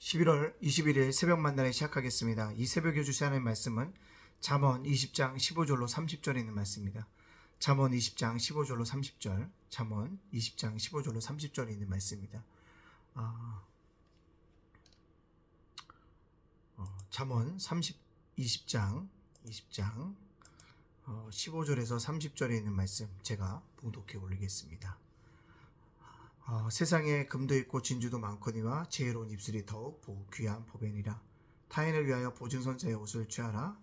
11월 21일 새벽 만나에 시작하겠습니다. 이 새벽에 주신 하나님의 말씀은 잠언 20장 15절로 30절에 있는 말씀입니다. 잠언 20장 15절로 30절, 잠언 20장 15절로 30절에 있는 말씀입니다. 잠언 20장 15절에서 30절에 있는 말씀 제가 봉독해 올리겠습니다. 세상에 금도 있고 진주도 많거니와 지혜로운 입술이 더욱 귀한 보배니라. 타인을 위하여 보증선자의 옷을 취하라.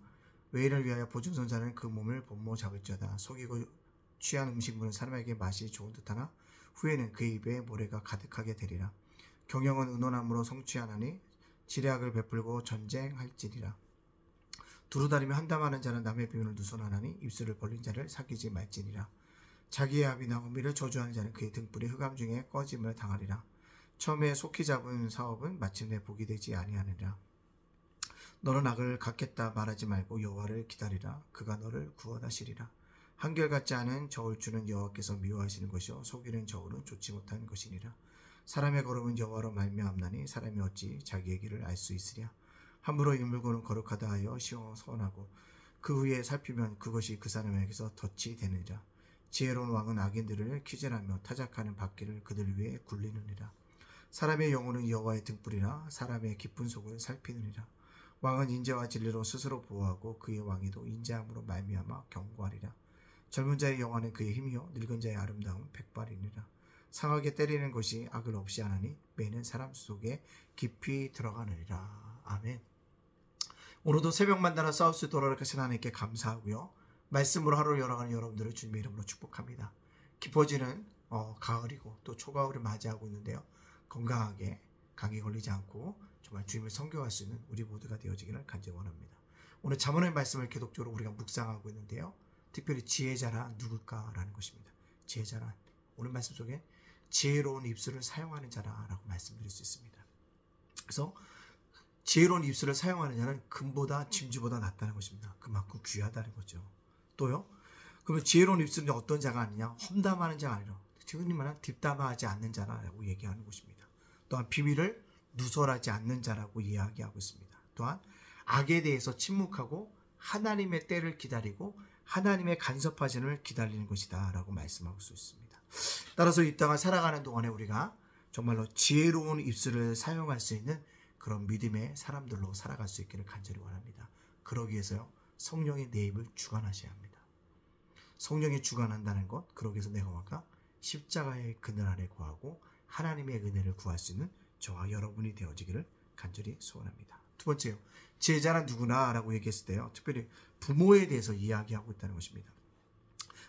외인을 위하여 보증선자는 그 몸을 본모 잡을지어다. 속이고 취한 음식물은 사람에게 맛이 좋은 듯하나 후에는 그의 입에 모래가 가득하게 되리라. 경영은 의논함으로 성취하나니 지략을 베풀고 전쟁할지니라. 두루다니며 한담하는 자는 남의 비밀을 누설하나니 입술을 벌린 자를 사귀지 말지니라. 자기의 아비나 어미를 저주하는 자는 그의 등불이 흑암 중에 꺼짐을 당하리라. 처음에 속히 잡은 사업은 마침내 복이 되지 아니하느니라. 너는 악을 갚겠다 말하지 말고 여호와를 기다리라. 그가 너를 구원하시리라. 한결같지 않은 저울추는 여호와께서 미워하시는 것이요 속이는 저울은 좋지 못한 것이니라. 사람의 걸음은 여호와로 말미암나니 사람이 어찌 자기의 길을 알 수 있으랴. 함부로 인물고는 거룩하다 하여 시원하고 그 후에 살피면 그것이 그 사람에게서 덫이 되느니라. 지혜로운 왕은 악인들을 키질하며 타작하는 바퀴를 그들 위에 굴리느니라. 사람의 영혼은 여호와의 등불이라 사람의 깊은 속을 살피느니라. 왕은 인재와 진리로 스스로 보호하고 그의 왕위도 인자함으로 말미암아 견고하리라. 젊은 자의 영화는 그의 힘이요 늙은 자의 아름다움은 백발이니라. 상하게 때리는 것이 악을 없이 하나니 매는 사람 속에 깊이 들어가느니라. 아멘. 오늘도 새벽 만나러 싸울 수 있도록 하신 하나님께 감사하고요. 말씀으로 하루를 열어가는 여러분들을 주님의 이름으로 축복합니다. 깊어지는 가을이고 또 초가을을 맞이하고 있는데요. 건강하게 감기 걸리지 않고 정말 주님을 섬겨갈 수 있는 우리 모두가 되어지기를 간절히 원합니다. 오늘 잠언의 말씀을 계속적으로 우리가 묵상하고 있는데요. 특별히 지혜자란 누굴까라는 것입니다. 지혜자란 오늘 말씀 속에 지혜로운 입술을 사용하는 자라라고 말씀드릴 수 있습니다. 그래서 지혜로운 입술을 사용하는 자는 금보다 진주보다 낫다는 것입니다. 그만큼 귀하다는 거죠. 또요. 그러면 지혜로운 입술은 어떤 자가 아니냐? 험담하는 자가 아니라 흔히 말하는 뒷담화하지 않는 자라고 얘기하는 것입니다. 또한 비밀을 누설하지 않는 자라고 이야기하고 있습니다. 또한 악에 대해서 침묵하고 하나님의 때를 기다리고 하나님의 간섭하심을 기다리는 것이다 라고 말씀하고 있습니다. 따라서 이 땅을 살아가는 동안에 우리가 정말로 지혜로운 입술을 사용할 수 있는 그런 믿음의 사람들로 살아갈 수 있기를 간절히 원합니다. 그러기 위해서요. 성령이 내 입을 주관하셔야 합니다. 성령이 주관한다는 것, 그러기 위해서 내가 뭔가 십자가의 그늘 안에 구하고 하나님의 은혜를 구할 수 있는 저와 여러분이 되어지기를 간절히 소원합니다. 두 번째요. 지혜자란 누구나 라고 얘기했을 때요. 특별히 부모에 대해서 이야기하고 있다는 것입니다.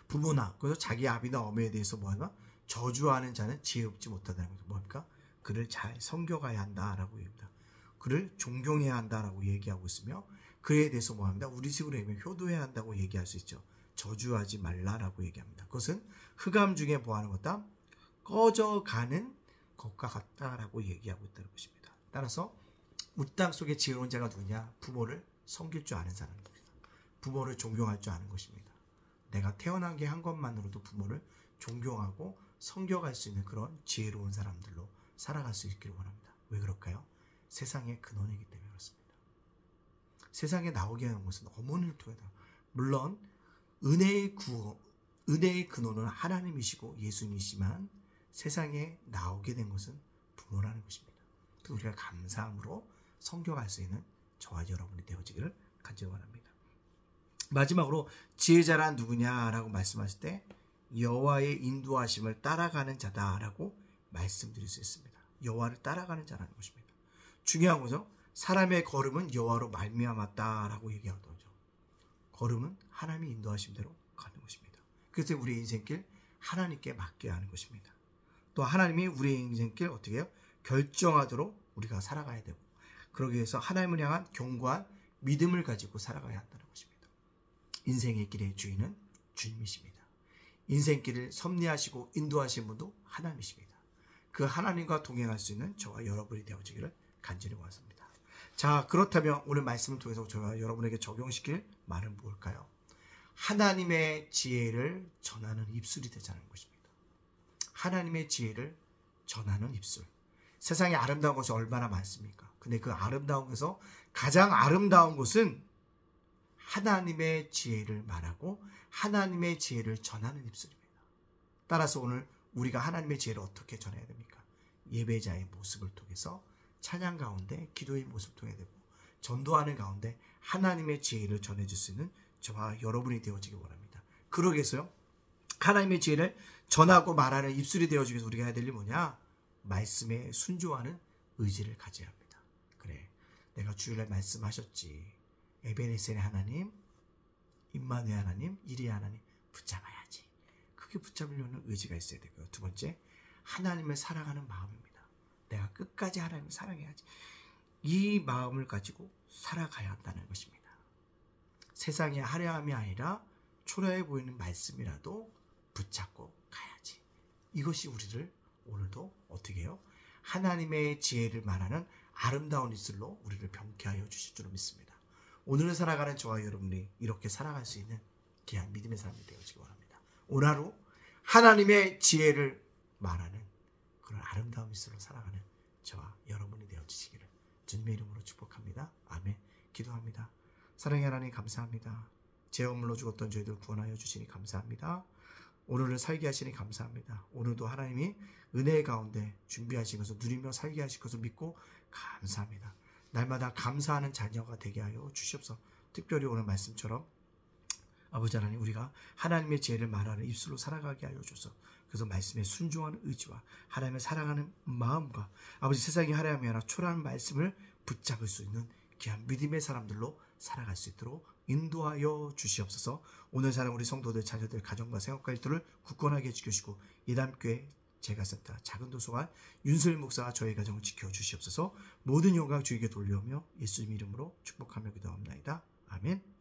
부모나 그래서 자기 아비나 어머니에 대해서 뭐하나 저주하는 자는 지혜 없지 못하다는 것은 뭡니까? 그를 잘 섬겨가야 한다라고 얘기합니다. 그를 존경해야 한다라고 얘기하고 있으며 그에 대해서 뭐합니다? 우리 식으로 얘기하면 효도해야 한다고 얘기할 수 있죠. 저주하지 말라라고 얘기합니다. 그것은 흑암 중에 뭐하는 것다? 꺼져가는 것과 같다라고 얘기하고 있다는 것입니다. 따라서 우리 땅 속에 지혜로운 자가 누구냐? 부모를 섬길 줄 아는 사람입니다. 부모를 존경할 줄 아는 것입니다. 내가 태어난 게 한 것만으로도 부모를 존경하고 섬겨갈 수 있는 그런 지혜로운 사람들로 살아갈 수 있기를 원합니다. 왜 그럴까요? 세상의 근원이기 때문에 그렇습니다. 세상에 나오게 하는 것은 어머니를 통해서 물론 은혜의 근원은 하나님이시고 예수님이시지만 세상에 나오게 된 것은 부모라는 것입니다. 우리가 감사함으로 섬겨갈 수 있는 저와 여러분이 되어지기를 간절히 원합니다. 마지막으로 지혜자란 누구냐라고 말씀하실 때 여호와의 인도하심을 따라가는 자다라고 말씀드릴 수 있습니다. 여호와를 따라가는 자라는 것입니다. 중요한 거죠. 사람의 걸음은 여호와로 말미암았다라고 얘기하거든요. 걸음은 하나님이 인도하신 대로 가는 것입니다. 그래서 우리의 인생길 하나님께 맡겨야 하는 것입니다. 또 하나님이 우리의 인생길 어떻게 해요? 결정하도록 우리가 살아가야 되고 그러기 위해서 하나님을 향한 견고한 믿음을 가지고 살아가야 한다는 것입니다. 인생의 길의 주인은 주님이십니다. 인생길을 섭리하시고 인도하신 분도 하나님이십니다. 그 하나님과 동행할 수 있는 저와 여러분이 되어지기를 간절히 원합니다. 자, 그렇다면 오늘 말씀을 통해서 저와 여러분에게 적용시킬 말은 뭘까요? 하나님의 지혜를 전하는 입술이 되자는 것입니다. 하나님의 지혜를 전하는 입술. 세상에 아름다운 것이 얼마나 많습니까? 근데 그 아름다운 것에서 가장 아름다운 것은 하나님의 지혜를 말하고 하나님의 지혜를 전하는 입술입니다. 따라서 오늘 우리가 하나님의 지혜를 어떻게 전해야 됩니까? 예배자의 모습을 통해서 찬양 가운데 기도의 모습을 통해야 되고 전도하는 가운데 하나님의 지혜를 전해줄 수 있는 저와 여러분이 되어지기 원합니다. 그러기 위해서요. 하나님의 지혜를 전하고 말하는 입술이 되어주기 위해서 우리가 해야 될 일이 뭐냐? 말씀에 순종하는 의지를 가져야 합니다. 그래, 내가 주일날 말씀하셨지. 에베네셀의 하나님, 임마누엘 하나님, 이리의 하나님 붙잡아야지. 그게 붙잡으려는 의지가 있어야 되고요. 두 번째, 하나님을 사랑하는 마음입니다. 내가 끝까지 하나님을 사랑해야지. 이 마음을 가지고 살아가야 한다는 것입니다. 세상의 화려함이 아니라 초라해 보이는 말씀이라도 붙잡고 가야지. 이것이 우리를 오늘도 어떻게 해요? 하나님의 지혜를 말하는 아름다운 입술로 우리를 병케하여 주실 줄 믿습니다. 오늘을 살아가는 저와 여러분이 이렇게 살아갈 수 있는 귀한 믿음의 사람이 되어지기 원합니다. 오늘 하루 하나님의 지혜를 말하는 그런 아름다운 입술로 살아가는 저와 여러분이 되어주시기를 주님의 이름으로 축복합니다. 아멘. 기도합니다. 사랑의 하나님 감사합니다. 죄업물로 죽었던 저희들 구원하여 주시니 감사합니다. 오늘을 살게 하시니 감사합니다. 오늘도 하나님이 은혜 가운데 준비하신 것을 누리며 살게 하실 것을 믿고 감사합니다. 날마다 감사하는 자녀가 되게 하여 주시옵소서. 특별히 오늘 말씀처럼 아버지 하나님 우리가 하나님의 지혜를 말하는 입술로 살아가게 하여 주소서. 그래서 말씀에 순종하는 의지와 하나님을 사랑하는 마음과 아버지 세상의 화려함이 아니라 초라한 말씀을 붙잡을 수 있는 귀한 믿음의 사람들로 살아갈 수 있도록 인도하여 주시옵소서. 오늘 사는 우리 성도들, 자녀들, 가정과 생업과 일터를 굳건하게 지켜주시고 이담교회 제가센터 작은 도서관 윤슬 목사와 저희 가정을 지켜주시옵소서. 모든 영광 주에게 돌려오며 예수님 이름으로 축복하며 기도합니다. 아멘.